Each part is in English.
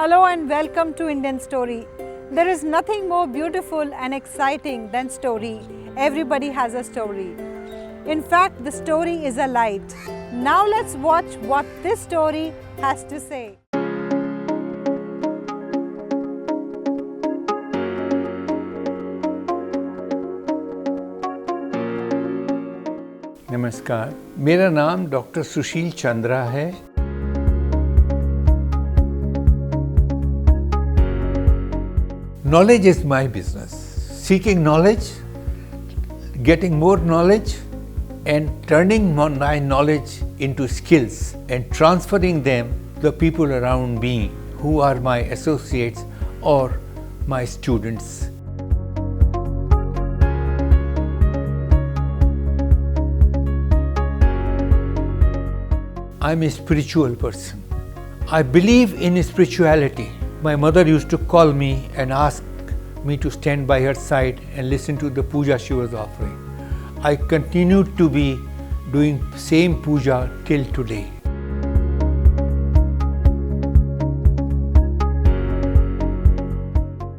Hello and welcome to Indian Story. There is nothing more beautiful and exciting than story. Everybody has a story. In fact, the story is a light. Now let's watch what this story has to say. नमस्कार, मेरा नाम doctor Sushil Chandra है। Knowledge is my business. Seeking knowledge, getting more knowledge, and turning my knowledge into skills and transferring them to the people around me who are my associates or my students. I'm a spiritual person. I believe in spirituality. My mother used to call me and ask me to stand by her side and listen to the puja she was offering. I continued to be doing same puja till today.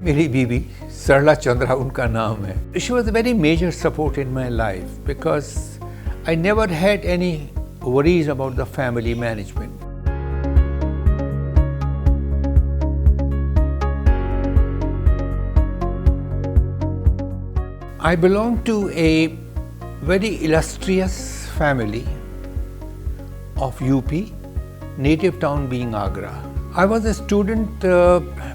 मेरी बीवी सरला चंद्रा उनका नाम है. She was a very major support in my life because I never had any worries about the family management. I belong to a very illustrious family of UP, native town being Agra. I was a student,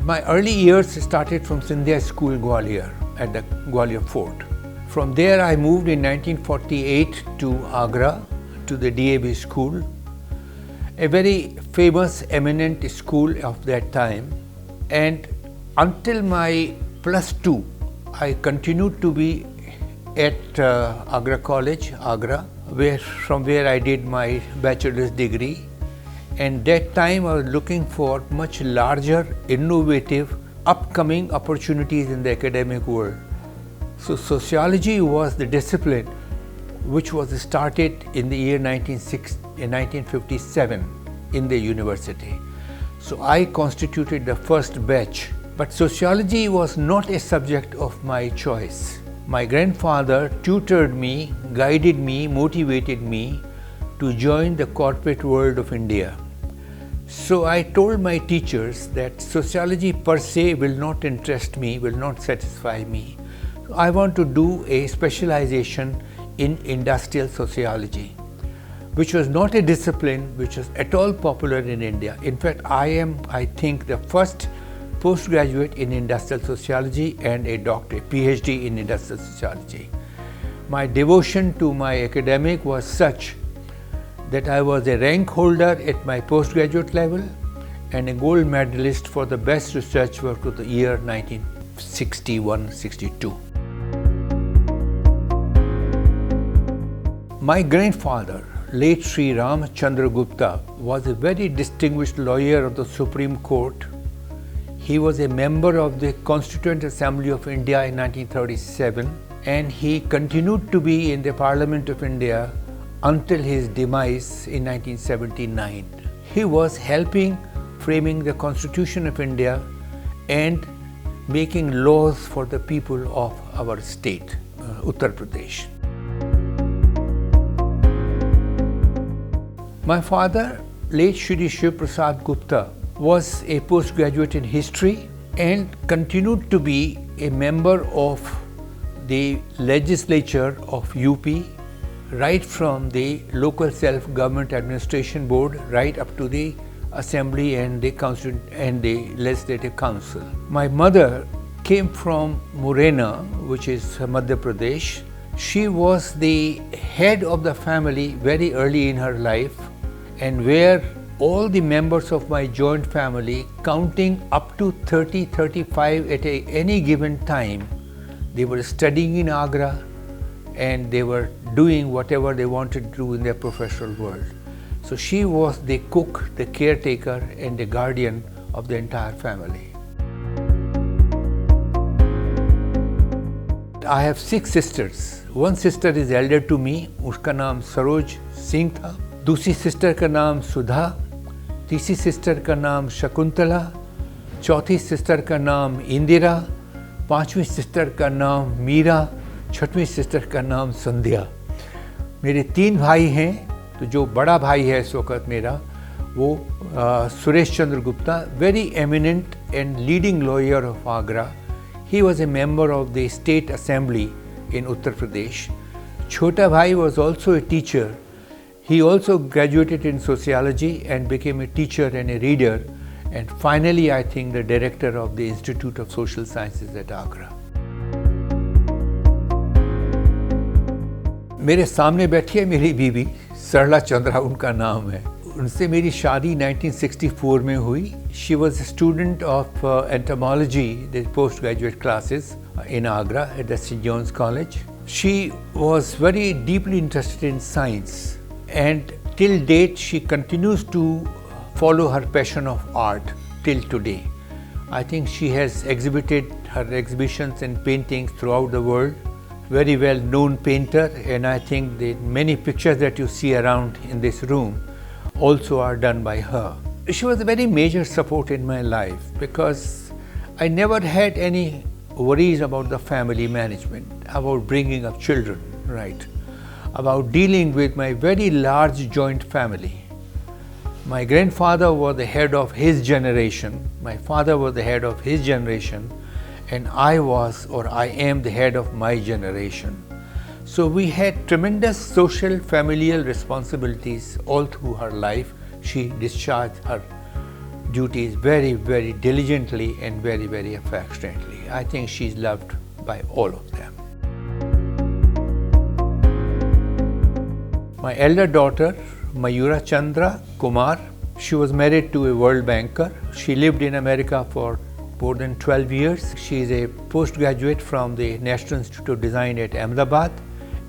my early years started from Sindhya School, Gwalior, at the Gwalior Fort. From there I moved in 1948 to Agra, to the DAB school, a very famous, eminent school of that time. And until my +2, I continued to be at Agra College, Agra, from where I did my bachelor's degree. And that time I was looking for much larger, innovative, upcoming opportunities in the academic world. So sociology was the discipline which was started in the year 1957 in the university. So I constituted the first batch. But sociology was not a subject of my choice. My grandfather tutored me, guided me, motivated me to join the corporate world of India. So I told my teachers that sociology per se will not interest me, will not satisfy me. I want to do a specialization in industrial sociology, which was not a discipline which was at all popular in India. In fact, I think, the first postgraduate in industrial sociology and a doctorate, PhD in industrial sociology. My devotion to my academic was such that I was a rank holder at my postgraduate level and a gold medalist for the best research work of the year 1961-62. My grandfather, late Sri Ram Chandra Gupta, was a very distinguished lawyer of the Supreme Court. He was a member of the Constituent Assembly of India in 1937, and he continued to be in the Parliament of India until his demise in 1979. He was helping framing the Constitution of India and making laws for the people of our state, Uttar Pradesh. My father, late Shri Shiv Prasad Gupta, was a postgraduate in history and continued to be a member of the legislature of UP, right from the local self-government administration board right up to the assembly and the legislative council. My mother came from Morena, which is Madhya Pradesh. She was the head of the family very early in her life, and where all the members of my joint family, counting up to 30-35 at any given time, they were studying in Agra and they were doing whatever they wanted to do in their professional world. So she was the cook, the caretaker, and the guardian of the entire family. I have 6 sisters. One sister is elder to me, उसका नाम सरोज सिंह था. दूसरी sister का नाम सुधा, तीसरी sister का नाम शकुंतला, चौथी सिस्टर का नाम इंदिरा, पांचवी सिस्टर का नाम मीरा, छठवीं सिस्टर का नाम संध्या। मेरे 3 भाई हैं, तो जो बड़ा भाई है इस वक्त मेरा, वो Suresh Chandra Gupta, very eminent and leading lawyer of Agra. He was a member of the state assembly in Uttar Pradesh. छोटा भाई was also a teacher. He also graduated in sociology and became a teacher and a reader, and finally I think the director of the Institute of Social Sciences at Agra. मेरे सामने बैठी है मेरी बीवी सरला चंद्रा, उनका नाम है। उनसे मेरी शादी 1964 में हुई। She was a student of entomology, the postgraduate classes in Agra at the St. John's College. She was very deeply interested in science, and till date she continues to follow her passion of art till today. I think she has exhibited her exhibitions and paintings throughout the world. Very well known painter, and I think the many pictures that you see around in this room also are done by her. She was a very major support in my life because I never had any worries about the family management, about bringing up children, right? About dealing with my very large joint family. My grandfather was the head of his generation, my father was the head of his generation, and I was, or I am, the head of my generation. So we had tremendous social, familial responsibilities all through her life. She discharged her duties very, very diligently and very, very affectionately. I think she's loved by all of them. My elder daughter, Mayura Chandra Kumar, she was married to a world banker. She lived in America for more than 12 years. She is a postgraduate from the National Institute of Design at Ahmedabad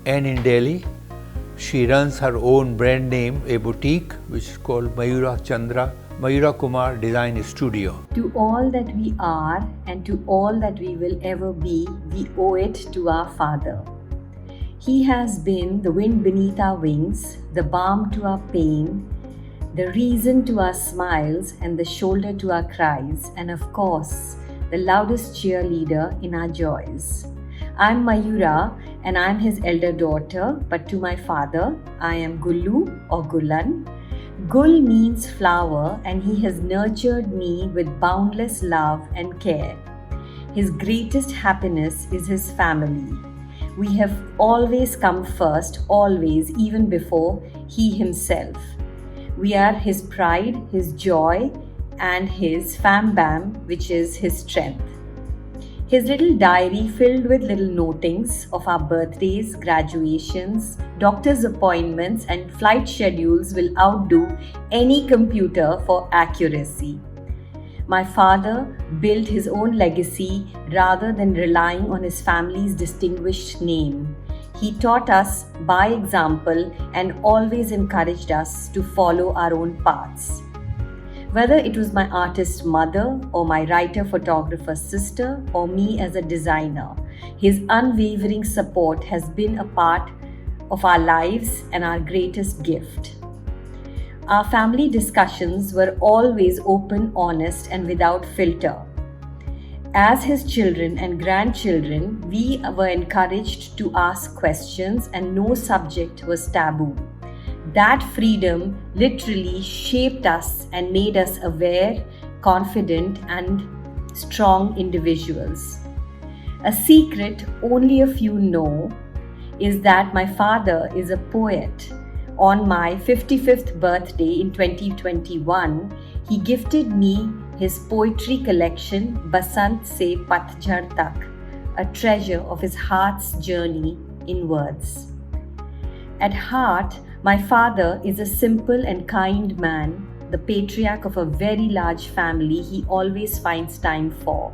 and in Delhi. She runs her own brand name, a boutique, which is called Mayura Kumar Design Studio. To all that we are and to all that we will ever be, we owe it to our Father. He has been the wind beneath our wings, the balm to our pain, the reason to our smiles and the shoulder to our cries, and of course, the loudest cheerleader in our joys. I'm Mayura and I'm his elder daughter, but to my father, I am Gullu or Gulan. Gul means flower, and he has nurtured me with boundless love and care. His greatest happiness is his family. We have always come first, always, even before he himself. We are his pride, his joy, and his fam bam, which is his strength. His little diary filled with little notings of our birthdays, graduations, doctor's appointments, and flight schedules will outdo any computer for accuracy. My father built his own legacy rather than relying on his family's distinguished name. He taught us by example and always encouraged us to follow our own paths. Whether it was my artist mother or my writer-photographer sister or me as a designer, his unwavering support has been a part of our lives and our greatest gift. Our family discussions were always open, honest, and without filter. As his children and grandchildren, we were encouraged to ask questions and no subject was taboo. That freedom literally shaped us and made us aware, confident, and strong individuals. A secret only a few know is that my father is a poet. On my 55th birthday in 2021, he gifted me his poetry collection Basant Se Patjhad Tak, a treasure of his heart's journey in words. At heart, my father is a simple and kind man, the patriarch of a very large family he always finds time for.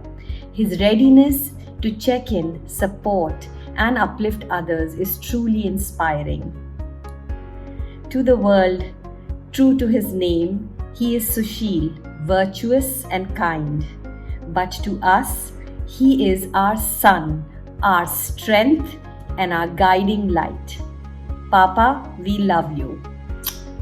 His readiness to check in, support, and uplift others is truly inspiring. To the world, true to his name, he is Sushil, virtuous and kind. But to us, he is our sun, our strength, and our guiding light. Papa, we love you.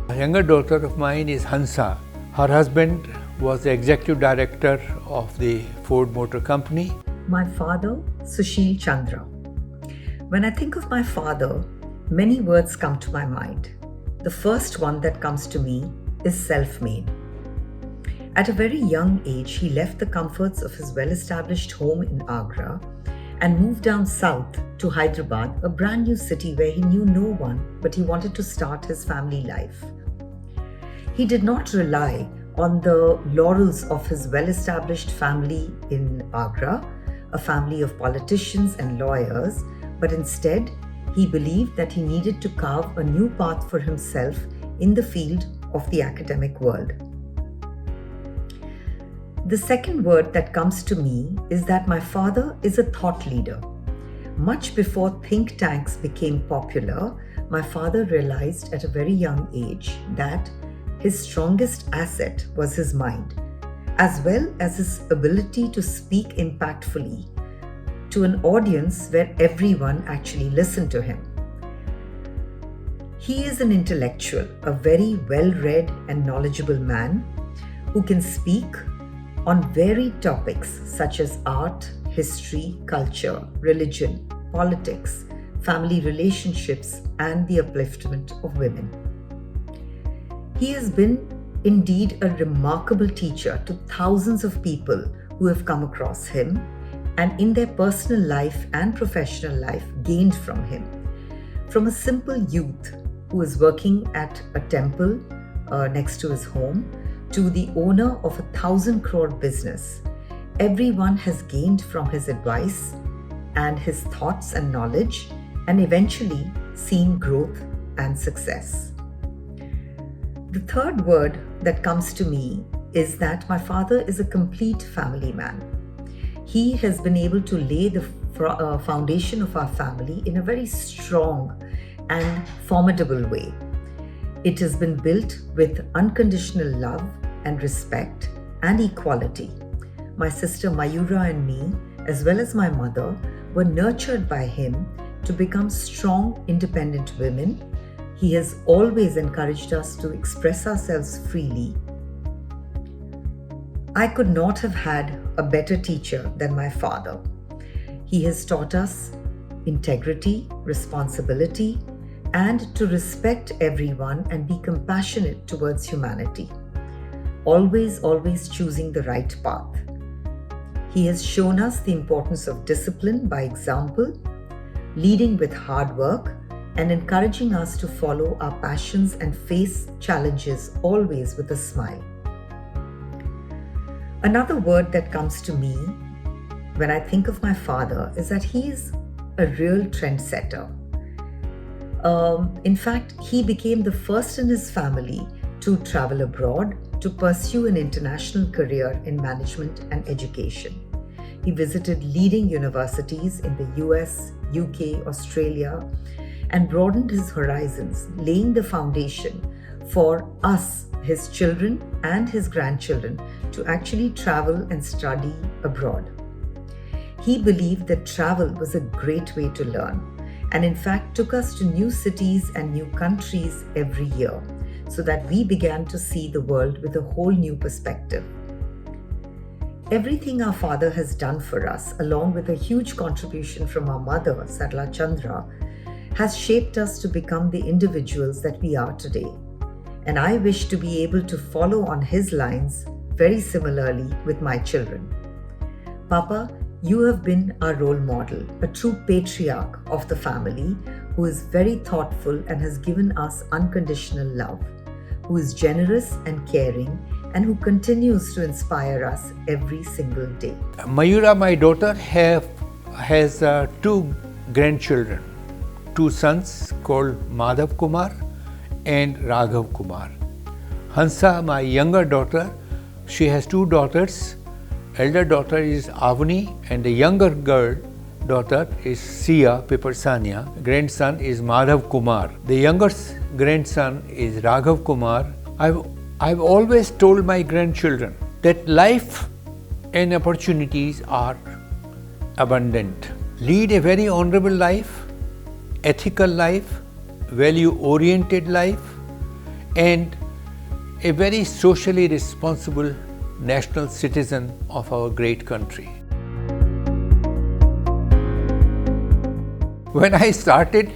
A younger daughter of mine is Hansa. Her husband was the executive director of the Ford Motor Company. My father, Sushil Chandra. When I think of my father, many words come to my mind. The first one that comes to me is self-made. At a very young age, he left the comforts of his well-established home in Agra and moved down south to Hyderabad, a brand new city where he knew no one, but he wanted to start his family life. He did not rely on the laurels of his well-established family in Agra, a family of politicians and lawyers, but instead, he believed that he needed to carve a new path for himself in the field of the academic world. The second word that comes to me is that my father is a thought leader. Much before think tanks became popular, my father realized at a very young age that his strongest asset was his mind, as well as his ability to speak impactfully to an audience where everyone actually listened to him. He is an intellectual, a very well-read and knowledgeable man who can speak on varied topics such as art, history, culture, religion, politics, family relationships, and the upliftment of women. He has been indeed a remarkable teacher to thousands of people who have come across him and in their personal life and professional life gained from him. From a simple youth who is working at a temple next to his home to the owner of 1,000 crore business, everyone has gained from his advice and his thoughts and knowledge and eventually seen growth and success. The third word that comes to me is that my father is a complete family man. He has been able to lay the foundation of our family in a very strong and formidable way. It has been built with unconditional love and respect and equality. My sister Mayura and me, as well as my mother, were nurtured by him to become strong, independent women. He has always encouraged us to express ourselves freely. I could not have had a better teacher than my father. He has taught us integrity, responsibility, and to respect everyone and be compassionate towards humanity. Always choosing the right path. He has shown us the importance of discipline by example, leading with hard work, and encouraging us to follow our passions and face challenges always with a smile. Another word that comes to me when I think of my father is that he is a real trendsetter. In fact, he became the first in his family to travel abroad to pursue an international career in management and education. He visited leading universities in the US, UK, Australia, and broadened his horizons, laying the foundation for us, his children and his grandchildren, to actually travel and study abroad. He believed that travel was a great way to learn, and in fact took us to new cities and new countries every year, so that we began to see the world with a whole new perspective. Everything our father has done for us, along with a huge contribution from our mother, Sushil Chandra, has shaped us to become the individuals that we are today. And I wish to be able to follow on his lines very similarly with my children. Papa, you have been our role model, a true patriarch of the family who is very thoughtful and has given us unconditional love, who is generous and caring, and who continues to inspire us every single day. Mayura, my daughter, has two grandchildren, two sons called Madhav Kumar and Raghav Kumar. Hansa, my younger daughter, she has two daughters. Elder daughter is Avani and the younger daughter is Sia Piparsania. Grandson is Madhav Kumar. The youngest grandson is Raghav Kumar. I've always told my grandchildren that life and opportunities are abundant. Lead a very honorable life, ethical life, value-oriented life, and a very socially responsible national citizen of our great country. When I started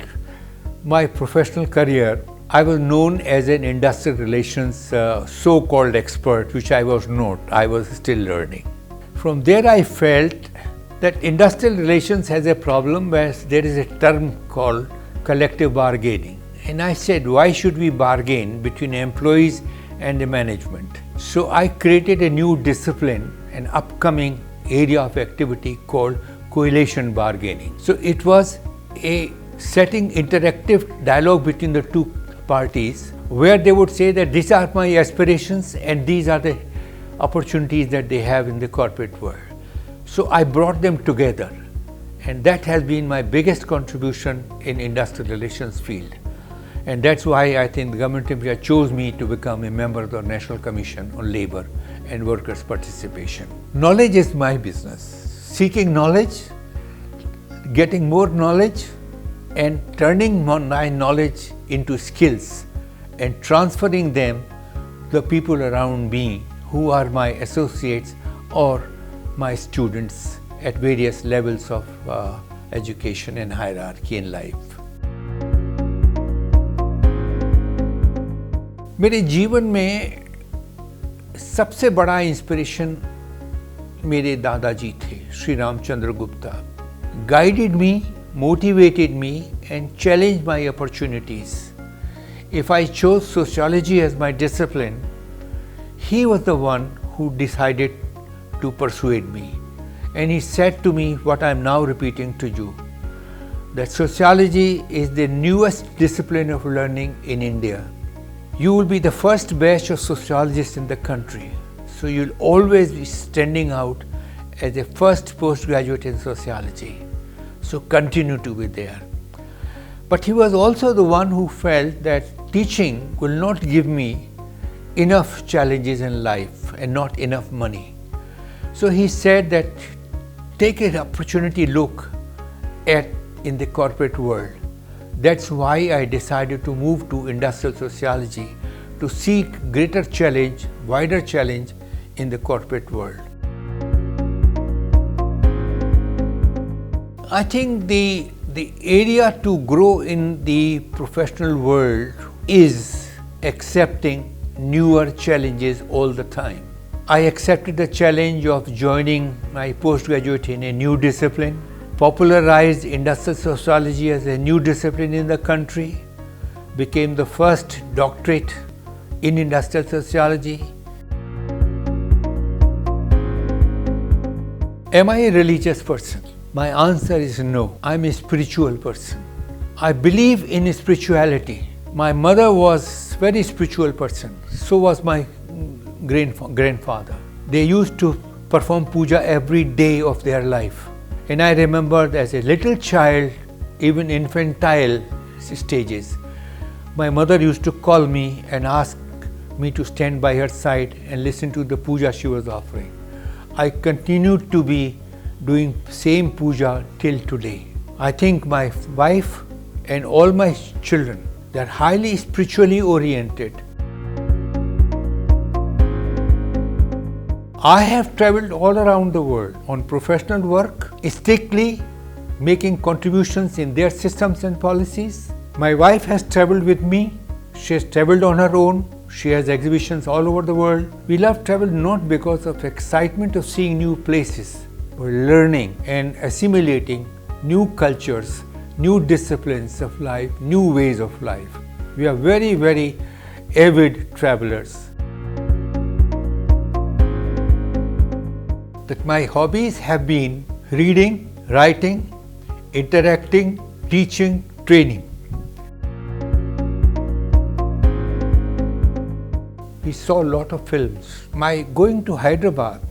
my professional career, I was known as an industrial relations so-called expert, which I was not. I was still learning. From there I felt that industrial relations has a problem where there is a term called collective bargaining. And I said, why should we bargain between employees and the management? So I created a new discipline, an upcoming area of activity called coalition bargaining. So it was a setting interactive dialogue between the two parties where they would say that these are my aspirations and these are the opportunities that they have in the corporate world. So I brought them together, and that has been my biggest contribution in industrial relations field. And that's why I think the Government of India chose me to become a member of the National Commission on Labour and Workers' Participation. Knowledge is my business. Seeking knowledge, getting more knowledge, and turning my knowledge into skills and transferring them to the people around me who are my associates or my students at various levels of education and hierarchy in life. मेरे जीवन में सबसे बड़ा inspiration मेरे दादाजी थे, Shri Ramchandra Gupta. Guided me, motivated me and challenged my opportunities. If I chose sociology as my discipline, he was the one who decided to persuade me. And he said to me what I am now repeating to you, that sociology is the newest discipline of learning in India. You will be the first batch of sociologists in the country. So you'll always be standing out as a first postgraduate in sociology. So continue to be there. But he was also the one who felt that teaching will not give me enough challenges in life and not enough money. So he said that take an opportunity look at in the corporate world. That's why I decided to move to industrial sociology to seek greater challenge, wider challenge in the corporate world. I think the area to grow in the professional world is accepting newer challenges all the time. I accepted the challenge of joining my postgraduate in a new discipline, popularized industrial sociology as a new discipline in the country, became the first doctorate in industrial sociology. Am I a religious person? My answer is no. I'm a spiritual person. I believe in spirituality. My mother was a very spiritual person. So was my grandfather. They used to perform puja every day of their life. And I remembered as a little child, even infantile stages, my mother used to call me and ask me to stand by her side and listen to the puja she was offering. I continued to be doing same puja till today. I think my wife and all my children, they're highly spiritually oriented. I have traveled all around the world on professional work, strictly making contributions in their systems and policies. My wife has traveled with me. She has traveled on her own. She has exhibitions all over the world. We love travel not because of excitement of seeing new places, but learning and assimilating new cultures, new disciplines of life, new ways of life. We are very, very avid travelers. That my hobbies have been reading, writing, interacting, teaching, training. We saw a lot of films. My going to Hyderabad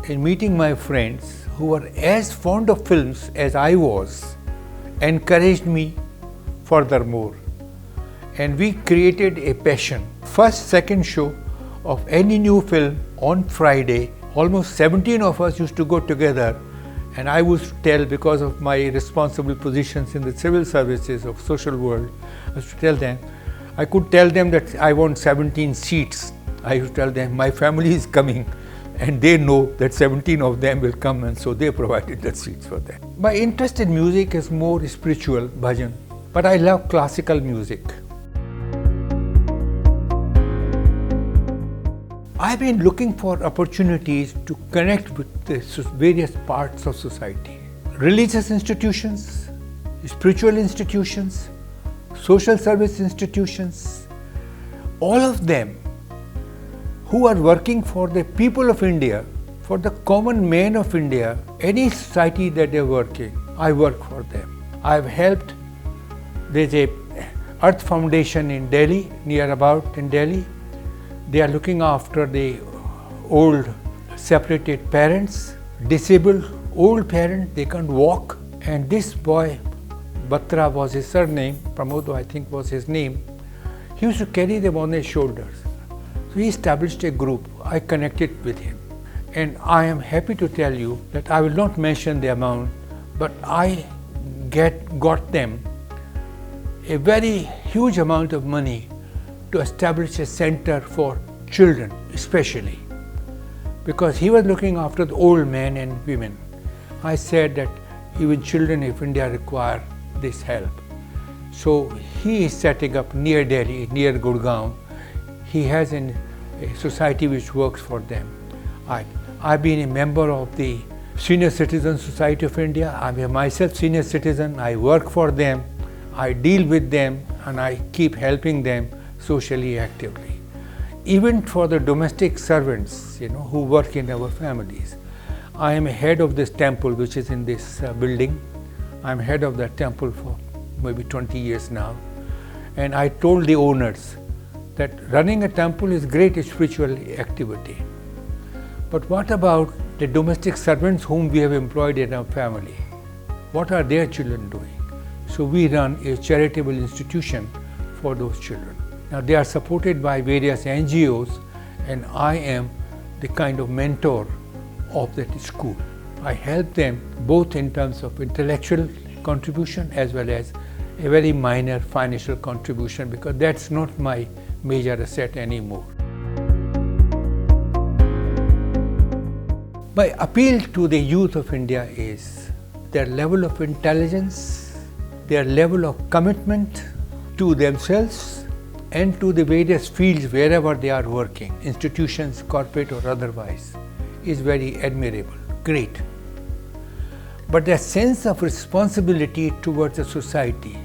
and meeting my friends who were as fond of films as I was encouraged me furthermore. And we created a passion. First, second show of any new film on Friday, almost 17 of us used to go together, and I would tell, because of my responsible positions in the civil services of social world, I used to tell them, I could tell them that I want 17 seats. I used to tell them my family is coming and they know that 17 of them will come, and so they provided the seats for them. My interest in music is more spiritual, bhajan, but I love classical music. I've been looking for opportunities to connect with the various parts of society. Religious institutions, spiritual institutions, social service institutions, all of them who are working for the people of India, for the common man of India, any society that they're working, I work for them. I've helped, there's a Earth Foundation in Delhi, near about in Delhi. They are looking after the old separated parents, disabled old parents, they can't walk. And this boy, Batra was his surname, Pramodo I think was his name, he used to carry them on his shoulders. So he established a group. I connected with him. And I am happy to tell you that I will not mention the amount, but I got them a very huge amount of money to establish a center for children especially, because he was looking after the old men and women. I said that even children of India require this help. So he is setting up near Delhi, near Gurgaon. He has a society which works for them. I've been a member of the Senior Citizen Society of India. I'm myself senior citizen. I work for them. I deal with them, and I keep helping them socially actively. Even for the domestic servants, who work in our families. I am head of this temple which is in this building. I'm head of that temple for maybe 20 years now. And I told the owners that running a temple is great spiritual activity. But what about the domestic servants whom we have employed in our family? What are their children doing? So we run a charitable institution for those children. Now they are supported by various NGOs, and I am the kind of mentor of that school. I help them both in terms of intellectual contribution as well as a very minor financial contribution, because that's not my major asset anymore. My appeal to the youth of India is their level of intelligence, their level of commitment to themselves and to the various fields wherever they are working, institutions, corporate or otherwise, is very admirable, great. But their sense of responsibility towards the society,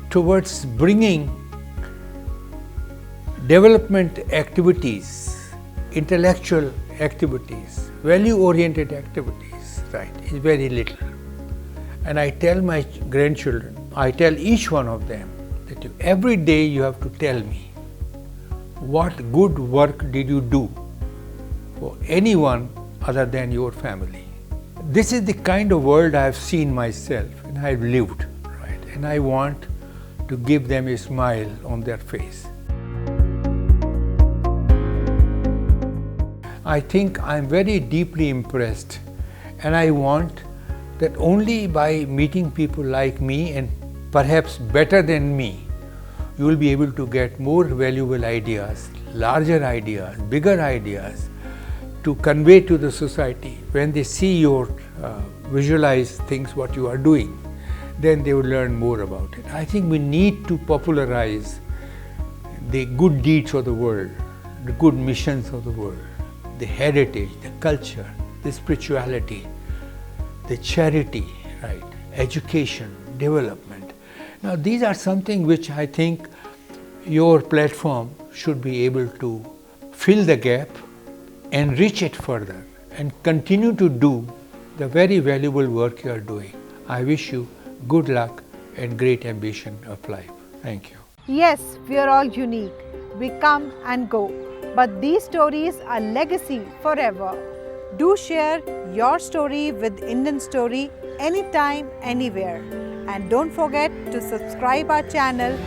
towards bringing development activities, intellectual activities, value-oriented activities, right, is very little. And I tell my grandchildren, I tell each one of them that every day you have to tell me what good work did you do for anyone other than your family. This is the kind of world I have seen myself and I have lived, right? And I want to give them a smile on their face. I think I am very deeply impressed, and I want that only by meeting people like me and perhaps better than me, you will be able to get more valuable ideas, larger ideas, bigger ideas to convey to the society. When they see your visualize things what you are doing, then they will learn more about it. I think we need to popularize the good deeds of the world, the good missions of the world, the heritage, the culture, the spirituality, the charity, right, education, development. Now these are something which I think your platform should be able to fill the gap, enrich it further, and continue to do the very valuable work you are doing. I wish you good luck and great ambition of life. Thank you. Yes, we are all unique. We come and go. But these stories are legacy forever. Do share your story with Indian Story anytime, anywhere. And don't forget to subscribe our channel